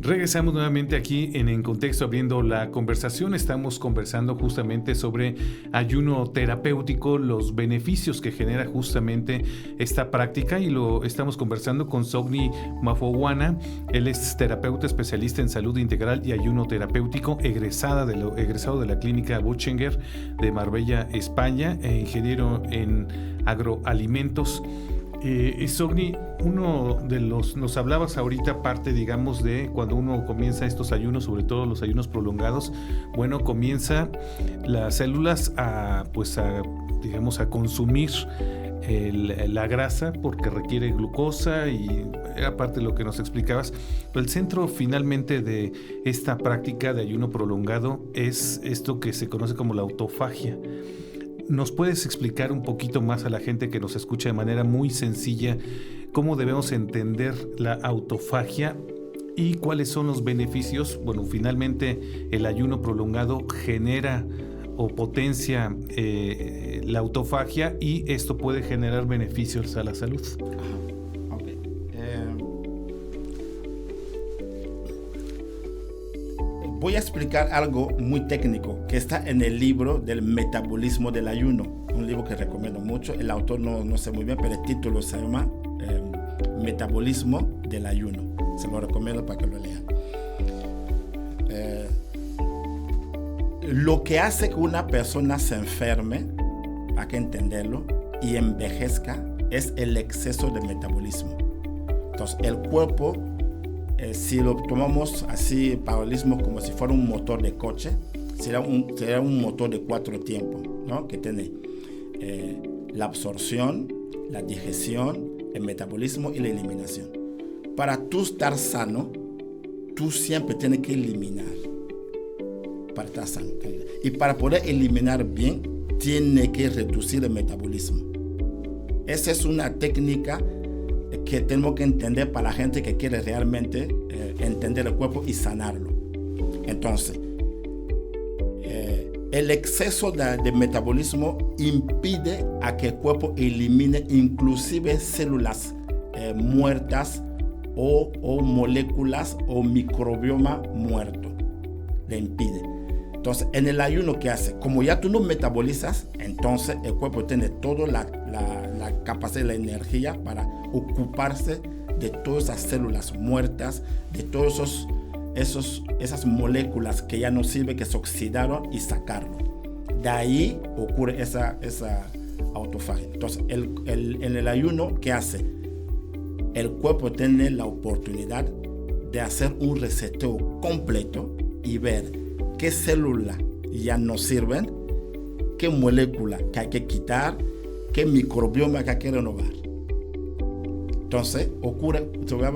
Regresamos nuevamente aquí en Contexto, abriendo la conversación. Estamos conversando justamente sobre ayuno terapéutico, los beneficios que genera justamente esta práctica, y lo estamos conversando con Sogni Mafowana. Él es terapeuta especialista en salud integral y ayuno terapéutico, egresado de la clínica Buchinger de Marbella, España, e ingeniero en agroalimentos. Sogni, nos hablabas ahorita parte, digamos, de cuando uno comienza estos ayunos, sobre todo los ayunos prolongados. Bueno, comienza las células a consumir la grasa porque requiere glucosa, y aparte de lo que nos explicabas, el centro finalmente de esta práctica de ayuno prolongado es esto que se conoce como la autofagia. ¿Nos puedes explicar un poquito más a la gente que nos escucha de manera muy sencilla cómo debemos entender la autofagia y cuáles son los beneficios? Bueno, finalmente el ayuno prolongado genera o potencia la autofagia, y esto puede generar beneficios a la salud. Voy a explicar algo muy técnico que está en el libro del metabolismo del ayuno, un libro que recomiendo mucho. El autor no sé muy bien, pero el título se llama Metabolismo del ayuno. Se lo recomiendo para que lo lean. Lo que hace que una persona se enferme, hay que entenderlo, y envejezca, es el exceso de metabolismo. Entonces, el cuerpo, si lo tomamos así, paralelismo, como si fuera un motor de coche, será un motor de 4 tiempos, ¿no? Que tiene la absorción, la digestión, el metabolismo y la eliminación. Para tú estar sano, tú siempre tienes que eliminar para estar sano. Y para poder eliminar bien, tiene que reducir el metabolismo. Esa es una técnica que tenemos que entender para la gente que quiere realmente entender el cuerpo y sanarlo. Entonces, el exceso de metabolismo impide a que el cuerpo elimine inclusive células muertas o moléculas o microbioma muerto. Le impide. Entonces, en el ayuno, ¿qué hace? Como ya tú no metabolizas, entonces el cuerpo tiene toda la capacidad y la energía para ocuparse de todas esas células muertas, de todas esas moléculas que ya no sirven, que se oxidaron, y sacarlo. De ahí ocurre esa autofagia. Entonces, en el ayuno, ¿qué hace? El cuerpo tiene la oportunidad de hacer un reseteo completo y ver qué células ya no sirven, qué molécula que hay que quitar, qué microbioma que hay que renovar. Entonces ocurre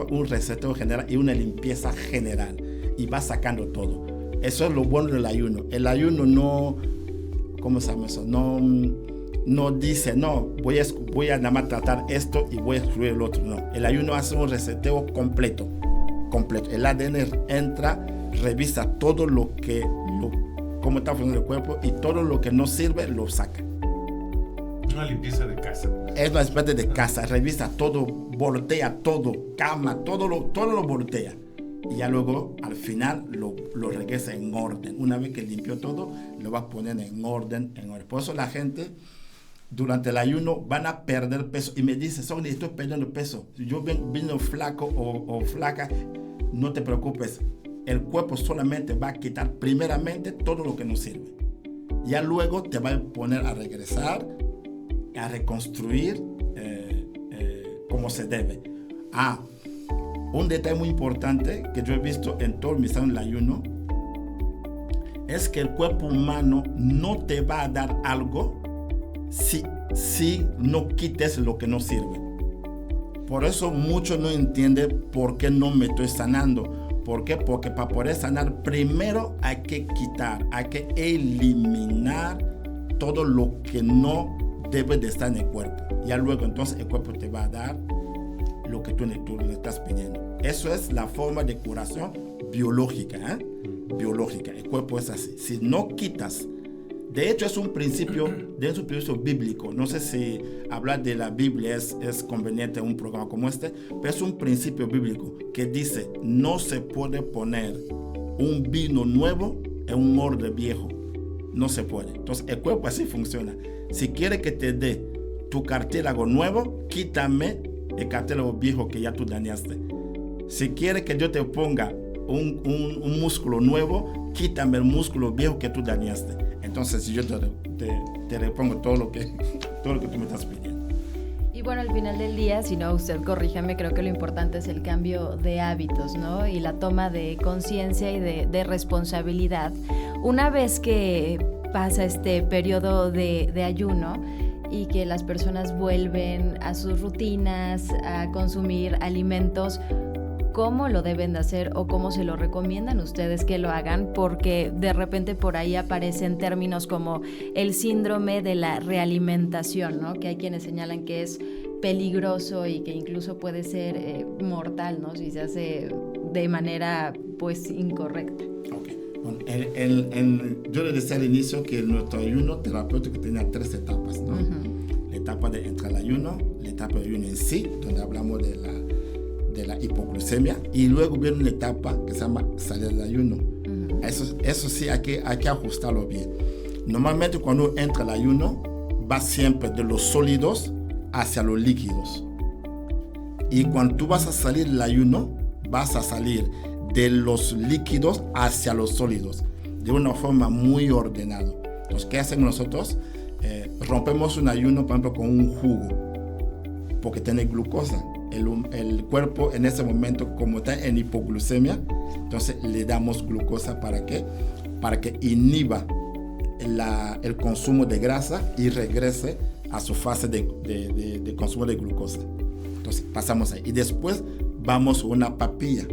un reseteo general y una limpieza general, y va sacando todo. Eso es lo bueno del ayuno. El ayuno no, ¿cómo se llama eso? No dice, no, voy a nada más tratar esto y voy a excluir el otro. No, el ayuno hace un reseteo completo. El ADN entra, revisa todo cómo está funcionando el cuerpo, y todo lo que no sirve lo saca. Una limpieza de casa. Es una especie de casa, revisa todo, voltea todo, cama, todo lo voltea. Y ya luego, al final, lo regresa en orden. Una vez que limpió todo, lo va a poner en orden. Por eso la gente, durante el ayuno, van a perder peso. Y me dice, Sogni, estoy perdiendo peso. Si yo vino flaco o flaca, no te preocupes. El cuerpo solamente va a quitar primeramente todo lo que no sirve. Ya luego te va a poner a regresar, a reconstruir como se debe. Un detalle muy importante que yo he visto en todo mi estado en el ayuno es que el cuerpo humano no te va a dar algo si no quites lo que no sirve. Por eso muchos no entienden por qué no me estoy sanando. ¿Por qué? Porque para poder sanar, primero hay que quitar, hay que eliminar todo lo que no debe de estar en el cuerpo. Ya luego entonces el cuerpo te va a dar lo que tú le estás pidiendo. Eso es la forma de curación biológica, biológica. El cuerpo es así. Si no quitas De hecho, es un principio bíblico. No sé si hablar de la Biblia es conveniente en un programa como este, pero es un principio bíblico que dice, no se puede poner un vino nuevo en un odre viejo. No se puede. Entonces, el cuerpo así funciona. Si quiere que te dé tu cartílago nuevo, quítame el cartílago viejo que ya tú dañaste. Si quiere que yo te ponga un músculo nuevo, quítame el músculo viejo que tú dañaste. Entonces yo te repongo todo lo que tú me estás pidiendo. Y bueno, al final del día, si no, usted corríjame, creo que lo importante es el cambio de hábitos, ¿no? Y la toma de conciencia y de responsabilidad. Una vez que pasa este periodo de ayuno y que las personas vuelven a sus rutinas, a consumir alimentos, ¿cómo lo deben de hacer o cómo se lo recomiendan ustedes que lo hagan? Porque de repente por ahí aparecen términos como el síndrome de la realimentación, ¿no? Que hay quienes señalan que es peligroso y que incluso puede ser mortal, ¿no? Si se hace de manera, pues, incorrecta. Okay. Bueno, yo les decía al inicio que nuestro ayuno terapéutico tenía 3 etapas, ¿no? La etapa de entre el ayuno, la etapa de ayuno en sí, donde hablamos de la hipoglucemia, y luego viene una etapa que se llama salir del ayuno. Eso sí hay que ajustarlo bien. Normalmente cuando entra el ayuno va siempre de los sólidos hacia los líquidos, y cuando tú vas a salir del ayuno vas a salir de los líquidos hacia los sólidos de una forma muy ordenada. Entonces, ¿qué hacemos nosotros? Rompemos un ayuno, por ejemplo, con un jugo, porque tiene glucosa. El cuerpo en ese momento, como está en hipoglucemia, entonces le damos glucosa. ¿Para qué? Para que inhiba el consumo de grasa y regrese a su fase de consumo de glucosa. Entonces pasamos ahí y después vamos a una papilla,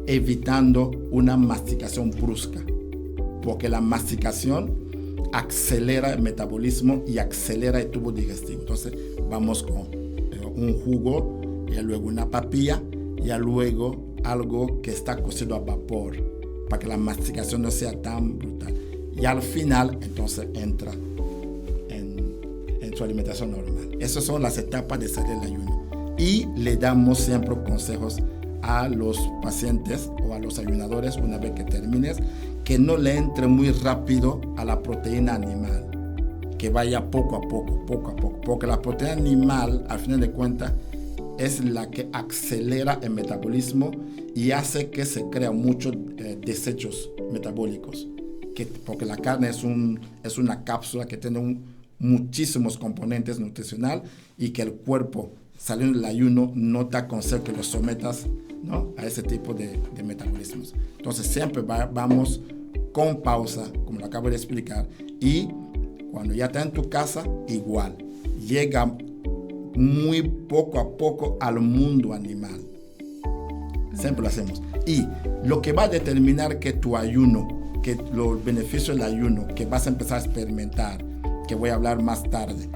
evitando una masticación brusca, porque la masticación acelera el metabolismo y acelera el tubo digestivo. Entonces vamos con un jugo, y luego una papilla, y luego algo que está cocido a vapor, para que la masticación no sea tan brutal. Y al final, entonces, entra en su alimentación normal. Esas son las etapas de salir del ayuno. Y le damos siempre consejos a los pacientes o a los ayunadores, una vez que termines, que no le entre muy rápido a la proteína animal, que vaya poco a poco, porque la proteína animal, al final de cuentas, es la que acelera el metabolismo y hace que se crean muchos desechos metabólicos, porque la carne es una cápsula que tiene muchísimos componentes nutricionales, y que el cuerpo, saliendo del ayuno, no te aconseja que lo sometas, ¿no?, a ese tipo de metabolismos. Entonces siempre vamos con pausa, como lo acabo de explicar, y cuando ya está en tu casa, igual, llega muy poco a poco al mundo animal. Siempre lo hacemos. Y lo que va a determinar que tu ayuno, que los beneficios del ayuno que vas a empezar a experimentar, que voy a hablar más tarde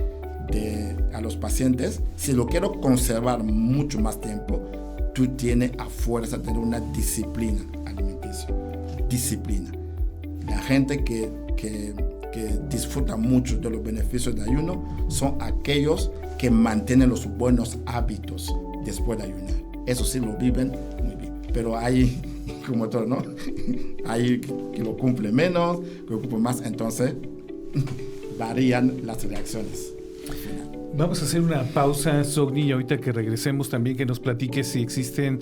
a los pacientes, si lo quiero conservar mucho más tiempo, tú tienes a fuerza tener una disciplina alimenticia. Disciplina. La gente que disfruta mucho de los beneficios del ayuno son aquellos que mantienen los buenos hábitos después de ayunar. Eso sí lo viven muy bien. Pero hay, como todo, ¿no? Hay que lo cumple menos, que lo cumple más, entonces varían las reacciones al final. Vamos a hacer una pausa, Sogni, y ahorita que regresemos también que nos platiques si existen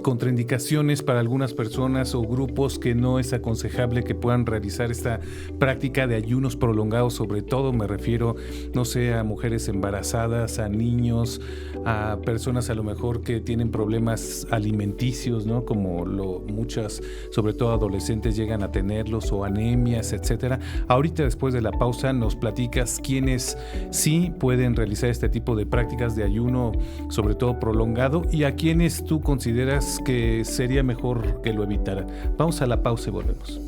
contraindicaciones para algunas personas o grupos que no es aconsejable que puedan realizar esta práctica de ayunos prolongados. Sobre todo me refiero, no sé, a mujeres embarazadas, a niños, a personas a lo mejor que tienen problemas alimenticios, ¿no? Como muchas, sobre todo adolescentes, llegan a tenerlos, o anemias, etcétera. Ahorita, después de la pausa, nos platicas quiénes sí pueden realizar este tipo de prácticas de ayuno, sobre todo prolongado, y a quienes tú consideras que sería mejor que lo evitaran. Vamos a la pausa y volvemos.